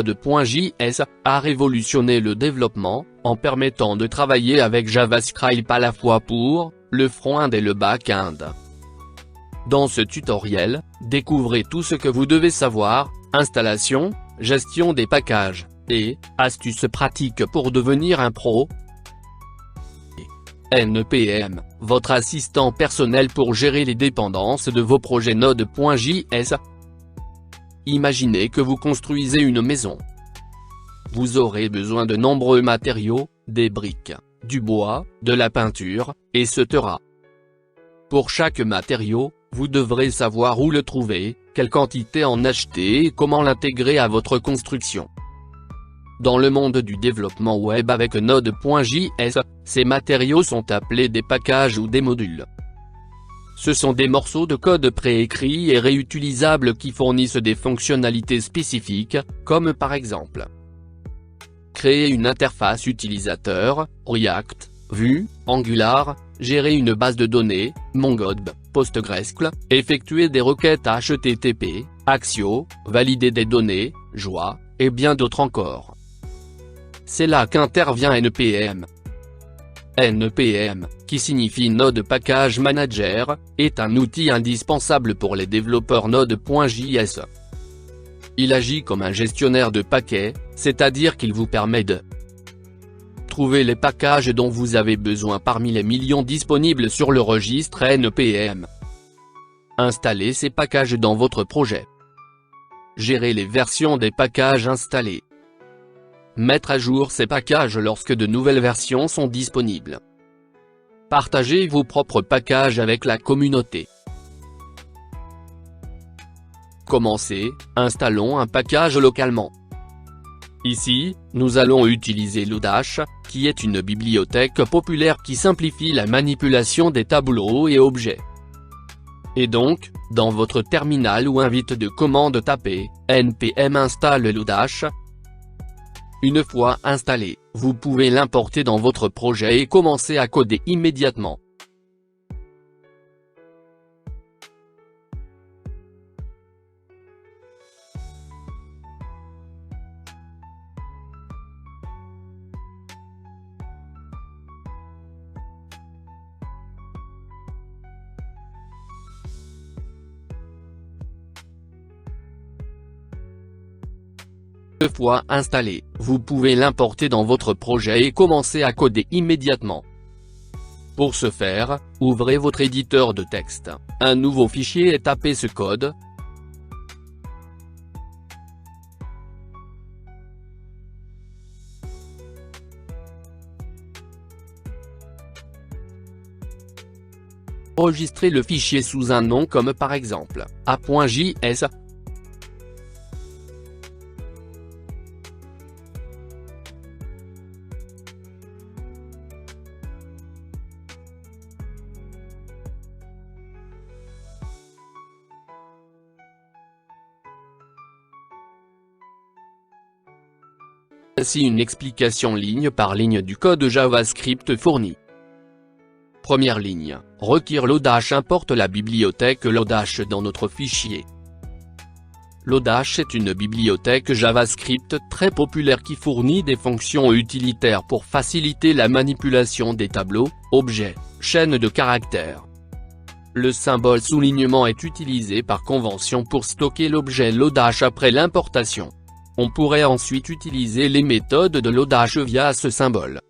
Node.js a révolutionné le développement, en permettant de travailler avec JavaScript à la fois pour le front-end et le back-end. Dans ce tutoriel, découvrez tout ce que vous devez savoir, installation, gestion des packages, et astuces pratiques pour devenir un pro. NPM, votre assistant personnel pour gérer les dépendances de vos projets Node.js. Imaginez que vous construisez une maison. Vous aurez besoin de nombreux matériaux, des briques, du bois, de la peinture, etc. Pour chaque matériau, vous devrez savoir où le trouver, quelle quantité en acheter et comment l'intégrer à votre construction. Dans le monde du développement web avec Node.js, ces matériaux sont appelés des packages ou des modules. Ce sont des morceaux de code préécrits et réutilisables qui fournissent des fonctionnalités spécifiques, comme par exemple créer une interface utilisateur, React, Vue, Angular, gérer une base de données, MongoDB, PostgreSQL, effectuer des requêtes HTTP, Axio, valider des données, Joa, et bien d'autres encore. C'est là qu'intervient NPM. NPM, qui signifie Node Package Manager, est un outil indispensable pour les développeurs Node.js. Il agit comme un gestionnaire de paquets, c'est-à-dire qu'il vous permet de trouver les packages dont vous avez besoin parmi les millions disponibles sur le registre NPM. Installez ces packages dans votre projet. Gérer les versions des packages installés. Mettre à jour ces packages lorsque de nouvelles versions sont disponibles. Partagez vos propres packages avec la communauté. Commencez, installons un package localement. Ici, nous allons utiliser Lodash, qui est une bibliothèque populaire qui simplifie la manipulation des tableaux et objets. Et donc, dans votre terminal ou invite de commande tapez npm install Lodash. Une fois installé, vous pouvez l'importer dans votre projet et commencer à coder immédiatement. Une fois installé, vous pouvez l'importer dans votre projet et commencer à coder immédiatement. Pour ce faire, ouvrez votre éditeur de texte, un nouveau fichier et tapez ce code. Enregistrez le fichier sous un nom comme par exemple a.js. Ainsi une explication ligne par ligne du code JavaScript fourni. Première ligne, requiert Lodash importe la bibliothèque Lodash dans notre fichier. Lodash est une bibliothèque JavaScript très populaire qui fournit des fonctions utilitaires pour faciliter la manipulation des tableaux, objets, chaînes de caractères. Le symbole soulignement est utilisé par convention pour stocker l'objet Lodash après l'importation. On pourrait ensuite utiliser les méthodes de Lodash via ce symbole.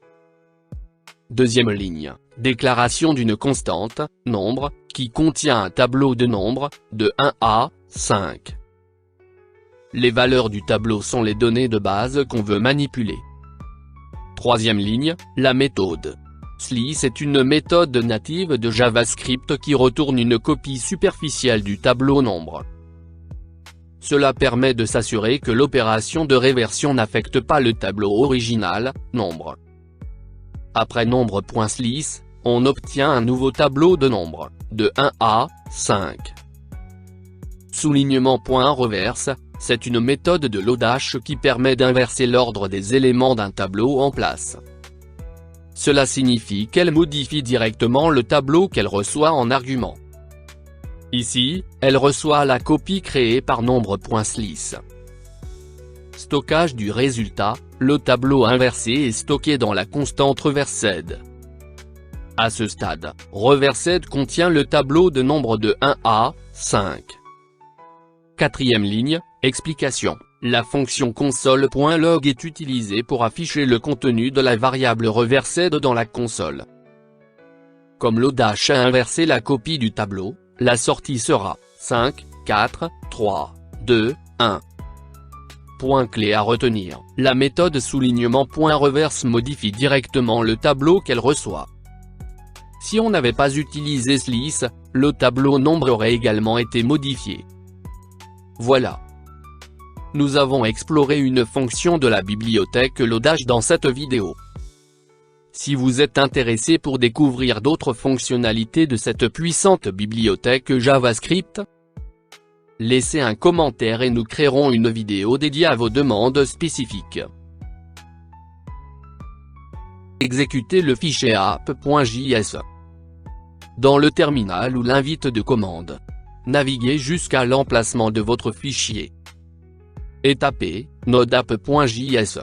Deuxième ligne, déclaration d'une constante, nombre, qui contient un tableau de nombres, de 1 à 5. Les valeurs du tableau sont les données de base qu'on veut manipuler. Troisième ligne, la méthode. Slice est une méthode native de JavaScript qui retourne une copie superficielle du tableau nombre. Cela permet de s'assurer que l'opération de réversion n'affecte pas le tableau original, nombre. Après nombre.slice, on obtient un nouveau tableau de nombres, de 1 à 5. Soulignement.reverse, c'est une méthode de Lodash qui permet d'inverser l'ordre des éléments d'un tableau en place. Cela signifie qu'elle modifie directement le tableau qu'elle reçoit en argument. Ici, elle reçoit la copie créée par nombre.slice. Stockage du résultat, le tableau inversé est stocké dans la constante reversed. À ce stade, reversed contient le tableau de nombres de 1 à 5. Quatrième ligne, explication. La fonction console.log est utilisée pour afficher le contenu de la variable reversed dans la console. Comme Lodash a inversé la copie du tableau, la sortie sera 5, 4, 3, 2, 1. Point clé à retenir, la méthode soulignement.reverse modifie directement le tableau qu'elle reçoit. Si on n'avait pas utilisé slice, le tableau nombre aurait également été modifié. Voilà. Nous avons exploré une fonction de la bibliothèque Lodash dans cette vidéo. Si vous êtes intéressé pour découvrir d'autres fonctionnalités de cette puissante bibliothèque JavaScript, laissez un commentaire et nous créerons une vidéo dédiée à vos demandes spécifiques. Exécutez le fichier app.js. Dans le terminal ou l'invite de commande, naviguez jusqu'à l'emplacement de votre fichier et tapez node.app.js.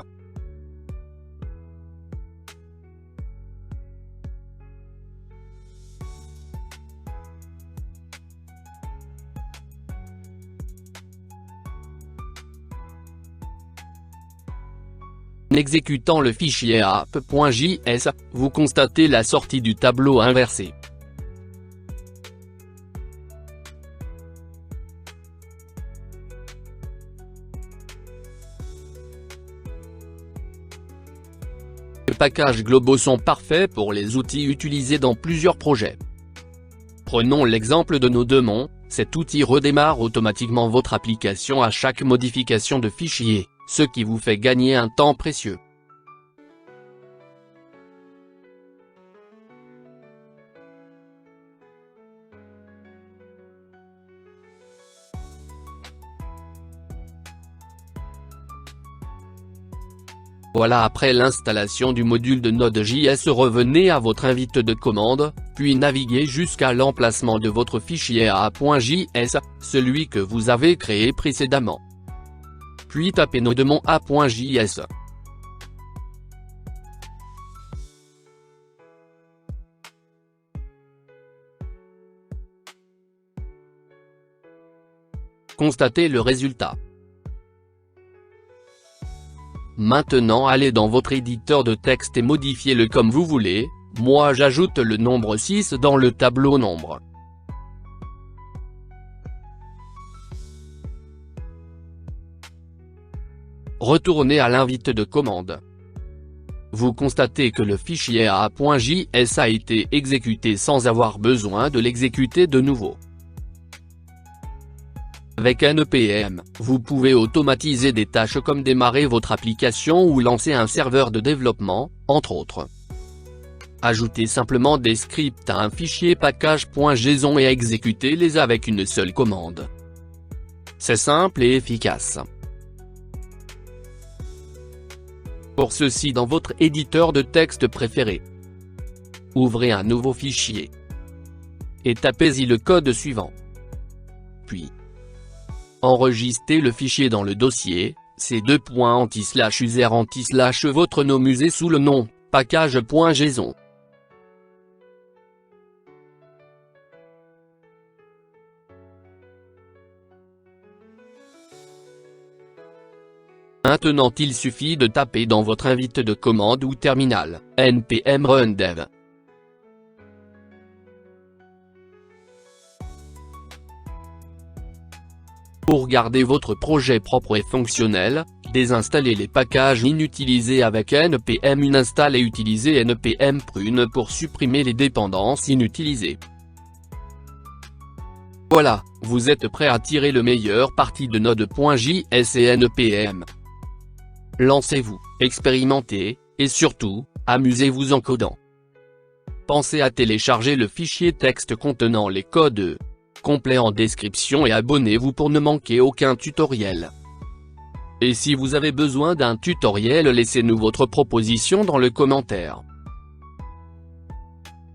En exécutant le fichier app.js, vous constatez la sortie du tableau inversé. Les packages globaux sont parfaits pour les outils utilisés dans plusieurs projets. Prenons l'exemple de Nodemon, cet outil redémarre automatiquement votre application à chaque modification de fichier, ce qui vous fait gagner un temps précieux. Voilà, après l'installation du module de Node.js, revenez à votre invite de commande, puis naviguez jusqu'à l'emplacement de votre fichier a.js, celui que vous avez créé précédemment. Puis tapez Nodemon a.js. Constatez le résultat. Maintenant allez dans votre éditeur de texte et modifiez-le comme vous voulez, moi j'ajoute le nombre 6 dans le tableau nombre. Retournez à l'invite de commande. Vous constatez que le fichier a.js a été exécuté sans avoir besoin de l'exécuter de nouveau. Avec NPM, vous pouvez automatiser des tâches comme démarrer votre application ou lancer un serveur de développement, entre autres. Ajoutez simplement des scripts à un fichier package.json et exécutez-les avec une seule commande. C'est simple et efficace. Pour ceci, dans votre éditeur de texte préféré, ouvrez un nouveau fichier et tapez-y le code suivant. Puis, enregistrez le fichier dans le dossier, c:/user/ votre nom musée sous le nom, package.json. Maintenant il suffit de taper dans votre invite de commande ou terminal, npm run dev. Pour garder votre projet propre et fonctionnel, désinstallez les packages inutilisés avec npm uninstall et utilisez npm prune pour supprimer les dépendances inutilisées. Voilà, vous êtes prêt à tirer le meilleur parti de Node.js et npm. Lancez-vous, expérimentez, et surtout, amusez-vous en codant. Pensez à télécharger le fichier texte contenant les codes complets en description et abonnez-vous pour ne manquer aucun tutoriel. Et si vous avez besoin d'un tutoriel, laissez-nous votre proposition dans le commentaire.